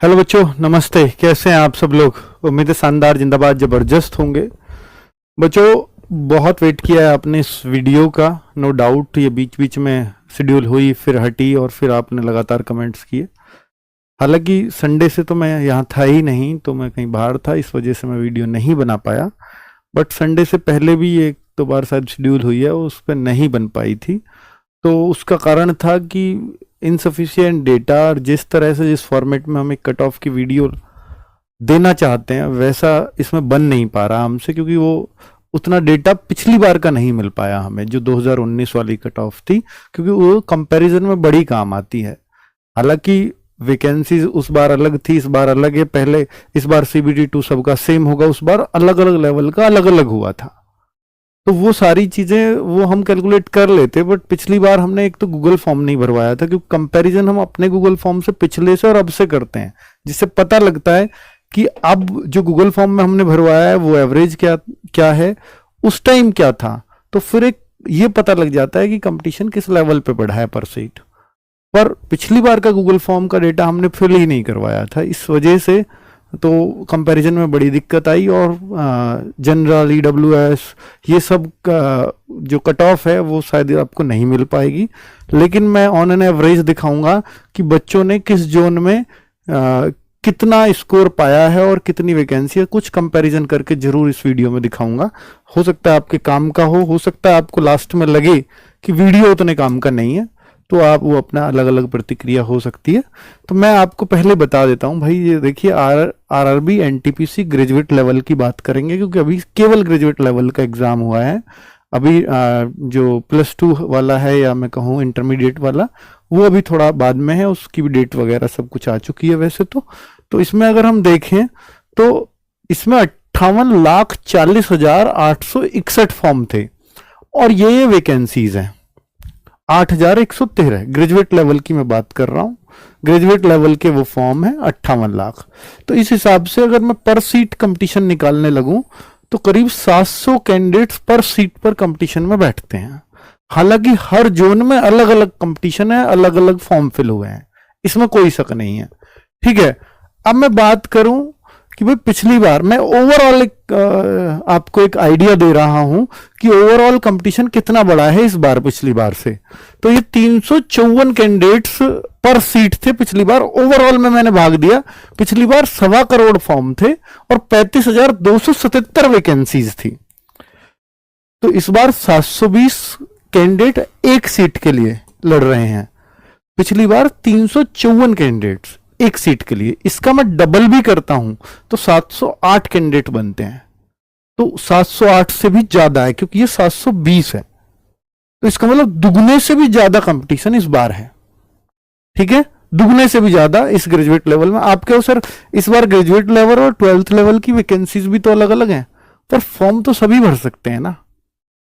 Hello बच्चों, नमस्ते। कैसे हैं आप सब लोग? उम्मीद है शानदार, जिंदाबाद, जबरदस्त होंगे। बच्चों, बहुत वेट किया है आपने इस वीडियो का। नो डाउट ये बीच बीच में शेड्यूल हुई, फिर हटी और फिर आपने लगातार कमेंट्स किए। हालांकि संडे से तो मैं यहाँ था ही नहीं, तो मैं कहीं बाहर था, इस वजह से मैं वीडियो नहीं बना पाया। बट संडे से पहले भी एक दो बार शायद शेड्यूल हुई है, उस पर नहीं बन पाई थी। तो उसका कारण था कि इनसफिशिएंट डेटा, और जिस तरह से जिस फॉर्मेट में हम एक कट ऑफ की वीडियो देना चाहते हैं वैसा इसमें बन नहीं पा रहा हमसे, क्योंकि वो उतना डेटा पिछली बार का नहीं मिल पाया हमें, जो 2019 वाली कट ऑफ थी, क्योंकि वो कंपैरिजन में बड़ी काम आती है। हालांकि वैकेंसीज उस बार अलग थी, इस बार अलग है। पहले इस बार CBT2 सबका सेम होगा, उस बार अलग अलग लेवल का अलग अलग हुआ था। तो वो सारी चीजें वो हम कैलकुलेट कर लेते, बट पिछली बार हमने एक तो गूगल फॉर्म नहीं भरवाया था, क्योंकि कंपैरिजन हम अपने गूगल फॉर्म से पिछले से और अब से करते हैं, जिससे पता लगता है कि अब जो गूगल फॉर्म में हमने भरवाया है वो एवरेज क्या क्या है, उस टाइम क्या था। तो फिर एक ये पता लग जाता है कि कंपटीशन किस लेवल पे बढ़ा है पर सीट। पर पिछली बार का गूगल फॉर्म का डेटा हमने फिल ही नहीं करवाया था, इस वजह से तो कंपैरिजन में बड़ी दिक्कत आई। और जनरल EWS ये सब का जो कट ऑफ है वो शायद आपको नहीं मिल पाएगी, लेकिन मैं ऑन एन एवरेज दिखाऊंगा कि बच्चों ने किस जोन में कितना स्कोर पाया है और कितनी वैकेंसी है। कुछ कंपैरिजन करके जरूर इस वीडियो में दिखाऊंगा। हो सकता है आपके काम का हो सकता है आपको लास्ट में लगे कि वीडियो उतने काम का नहीं है, तो आप वो अपना अलग अलग प्रतिक्रिया हो सकती है। तो मैं आपको पहले बता देता हूं भाई, ये देखिए RRB NTPC ग्रेजुएट लेवल की बात करेंगे, क्योंकि अभी केवल ग्रेजुएट लेवल का एग्जाम हुआ है। अभी जो +2 वाला है, या मैं कहूँ इंटरमीडिएट वाला, वो अभी थोड़ा बाद में है, उसकी भी डेट वगैरह सब कुछ आ चुकी है वैसे तो इसमें अगर हम देखें तो इसमें 58,40,861 फॉर्म थे, और ये वैकेंसीज हैं 8,113। ग्रेजुएट लेवल की मैं बात कर रहा हूं, ग्रेजुएट लेवल के वो फॉर्म है 58 लाख। तो इस हिसाब से अगर मैं पर सीट कंपटीशन निकालने लगूं तो करीब 700 कैंडिडेट्स पर सीट पर कंपटीशन में बैठते हैं। हालांकि हर जोन में अलग अलग कंपटीशन है, अलग अलग फॉर्म फिल हुए हैं, इसमें कोई शक नहीं है। ठीक है, अब मैं बात करूं कि भाई पिछली बार मैं ओवरऑल आपको एक आइडिया दे रहा हूं कि ओवरऑल कंपटीशन कितना बड़ा है इस बार पिछली बार से। तो ये 354 कैंडिडेट्स पर सीट थे पिछली बार, ओवरऑल में मैंने भाग दिया। पिछली बार 1.25 करोड़ फॉर्म थे और 35,277 वैकेंसीज थी। तो इस बार 720 कैंडिडेट एक सीट के लिए लड़ रहे हैं, पिछली बार 354 कैंडिडेट्स एक सीट के लिए। इसका मैं डबल भी करता हूं तो 708 कैंडिडेट बनते हैं। तो 708 से भी ज्यादा है, क्योंकि ये 720 है, तो इसका मतलब दुगने से भी ज्यादा कंपटीशन इस बार है। ठीक है, दुगने से भी ज्यादा इस ग्रेजुएट लेवल में। आप कहो सर इस बार ग्रेजुएट लेवल और 12th लेवल की वैकेंसीज भी तो अलग अलग हैं, पर फॉर्म तो सभी भर सकते हैं ना।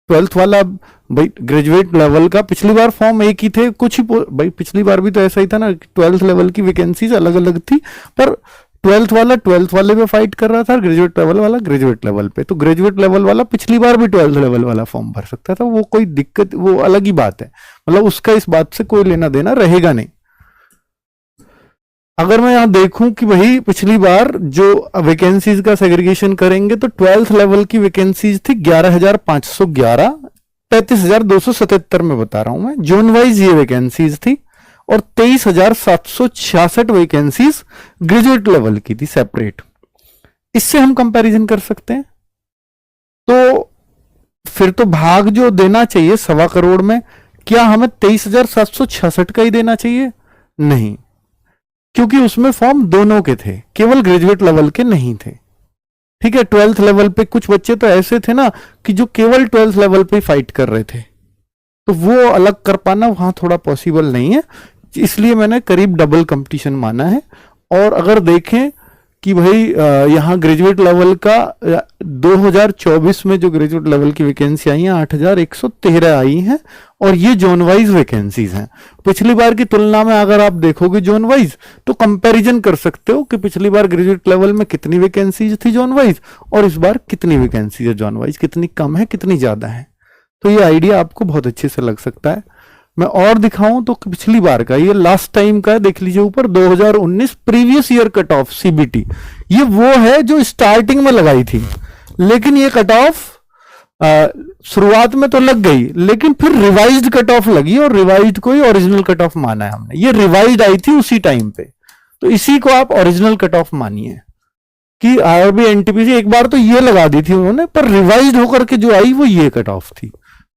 12th वाला भाई ग्रेजुएट लेवल का पिछली बार फॉर्म एक ही थे, कुछ ही भाई पिछली बार भी तो ऐसा ही था ना, 12th लेवल की वैकेंसीज अलग अलग थी, पर 12th वाला 12th वाले पे फाइट कर रहा था, ग्रेजुएट लेवल वाला ग्रेजुएट लेवल पे। तो ग्रेजुएट लेवल वाला पिछली बार भी 12th लेवल वाला फॉर्म भर सकता था, वो कोई दिक्कत, वो अलग ही बात है, मतलब उसका इस बात से कोई लेना देना रहेगा नहीं। अगर मैं यहां देखूं कि भाई पिछली बार जो वैकेंसीज का सेग्रीगेशन करेंगे तो 12th लेवल की वैकेंसीज थी 11,511, 35,277 में बता रहा हूं मैं, जोन वाइज ये वैकेंसीज थी। और 23,766 वैकेंसीज ग्रेजुएट लेवल की थी सेपरेट। इससे हम कंपैरिजन कर सकते हैं। तो फिर तो भाग जो देना चाहिए 1.25 करोड़ में, क्या हमें 23,766 का ही देना चाहिए? नहीं, क्योंकि उसमें फॉर्म दोनों के थे, केवल ग्रेजुएट लेवल के नहीं थे। ठीक है, 12th लेवल पे कुछ बच्चे तो ऐसे थे ना कि जो केवल 12th लेवल पे फाइट कर रहे थे, तो वो अलग कर पाना वहां थोड़ा पॉसिबल नहीं है, इसलिए मैंने करीब डबल कंपटीशन माना है। और अगर देखें कि भाई यहाँ ग्रेजुएट लेवल का 2024 में जो ग्रेजुएट लेवल की वैकेंसी आई हैं 8,113 आई हैं, और ये जोन वाइज वैकेंसीज हैं। पिछली बार की तुलना में अगर आप देखोगे जोन वाइज तो कंपैरिजन कर सकते हो कि पिछली बार ग्रेजुएट लेवल में कितनी वैकेंसीज थी जोन वाइज, और इस बार कितनी वैकेंसीज है जोन वाइज, कितनी कम है कितनी ज्यादा है। तो ये आइडिया आपको बहुत अच्छे से लग सकता है। मैं और दिखाऊं तो पिछली बार का, ये लास्ट टाइम का है, देख लीजिए ऊपर 2019 previous year cut off CBT, ये वो है जो स्टार्टिंग में लगाई थी, लेकिन ये कट ऑफ शुरुआत में तो लग गई, लेकिन फिर रिवाइज्ड कट ऑफ लगी और रिवाइज्ड को ही ओरिजिनल कट ऑफ माना है हमने। ये रिवाइज्ड आई थी उसी टाइम पे, तो इसी को आप ओरिजिनल कट ऑफ मानिए कि आईआरबी एनटीपीसी एक बार तो ये लगा दी थी उन्होंने, पर रिवाइज्ड होकर के जो आई वो ये कट ऑफ थी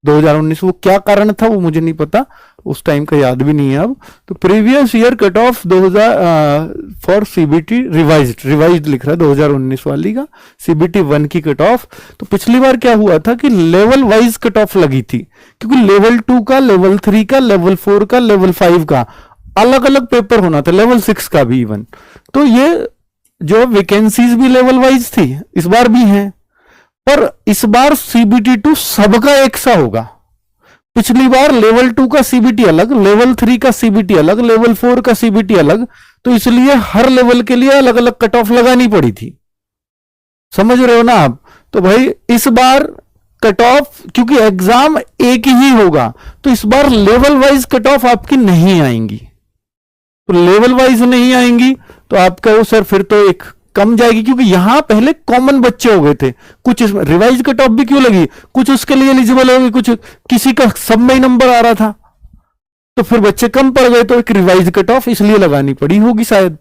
2019। वो क्या कारण था वो मुझे नहीं पता, उस टाइम का याद भी नहीं है अब। तो previous year cut off 2000 for CBT revised लिख रहा है 2019 वाली का, सीबीटी 1 की कट ऑफ। तो पिछली बार क्या हुआ था कि लेवल वाइज कट ऑफ लगी थी, क्योंकि लेवल 2 का, लेवल 3 का, लेवल 4 का, लेवल 5 का अलग अलग पेपर होना था, लेवल 6 का भी इवन। तो ये जो वैकेंसीज भी लेवल वाइज थी, इस बार भी हैं, पर इस बार सीबीटी 2 सबका एक सा होगा। पिछली बार लेवल 2 का सीबीटी अलग, लेवल 3 का सीबीटी अलग, लेवल 4 का सीबीटी अलग, तो इसलिए हर लेवल के लिए अलग अलग कट ऑफ लगानी पड़ी थी। समझ रहे हो ना आप? तो भाई इस बार कट ऑफ, क्योंकि एग्जाम एक ही होगा, तो इस बार लेवल वाइज कट ऑफ आपकी नहीं आएंगी। तो लेवल वाइज नहीं आएंगी तो आप कहो सर फिर तो एक कम जाएगी, क्योंकि यहां पहले कॉमन बच्चे हो गए थे, कुछ इसमें रिवाइज कट ऑफ भी क्यों लगी, कुछ उसके लिए एलिजिबल हो गए, कुछ किसी का सब में ही नंबर आ रहा था, तो फिर बच्चे कम पड़ गए, तो एक रिवाइज कट ऑफ इसलिए लगानी पड़ी होगी शायद,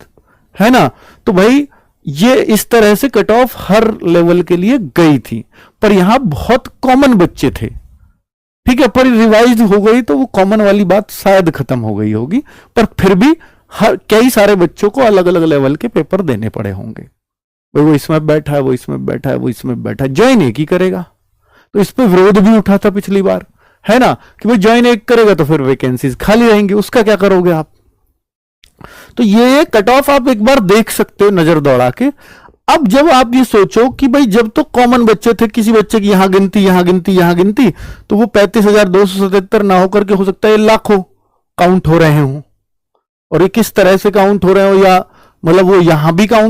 है ना। तो भाई ये इस तरह से कट ऑफ हर लेवल के लिए गई थी, पर यहां बहुत कॉमन बच्चे थे, ठीक है, पर रिवाइज हो गई तो वो कॉमन वाली बात शायद खत्म हो गई होगी, पर फिर भी हर कई सारे बच्चों को अलग अलग लेवल के पेपर देने पड़े होंगे। भाई वो इसमें बैठा है, वो इसमें बैठा है, वो इसमें बैठा है, ज्वाइन एक ही करेगा, तो इस पर विरोध भी उठा था पिछली बार, है ना, कि भाई ज्वाइन एक करेगा तो फिर वैकेंसीज खाली रहेंगी, उसका क्या करोगे आप। तो ये कट ऑफ आप एक बार देख सकते हो नजर दौड़ा के। अब जब आप ये सोचो कि भाई जब तो कॉमन बच्चे थे, किसी बच्चे की यहां गिनती यहां गिनती यहां गिनती, तो वो 35,277 ना होकर के हो सकता है लाखों काउंट हो रहे हों, और ये किस तरह से काउंट हो रहे हो, या मतलब वो यहां भी काउंट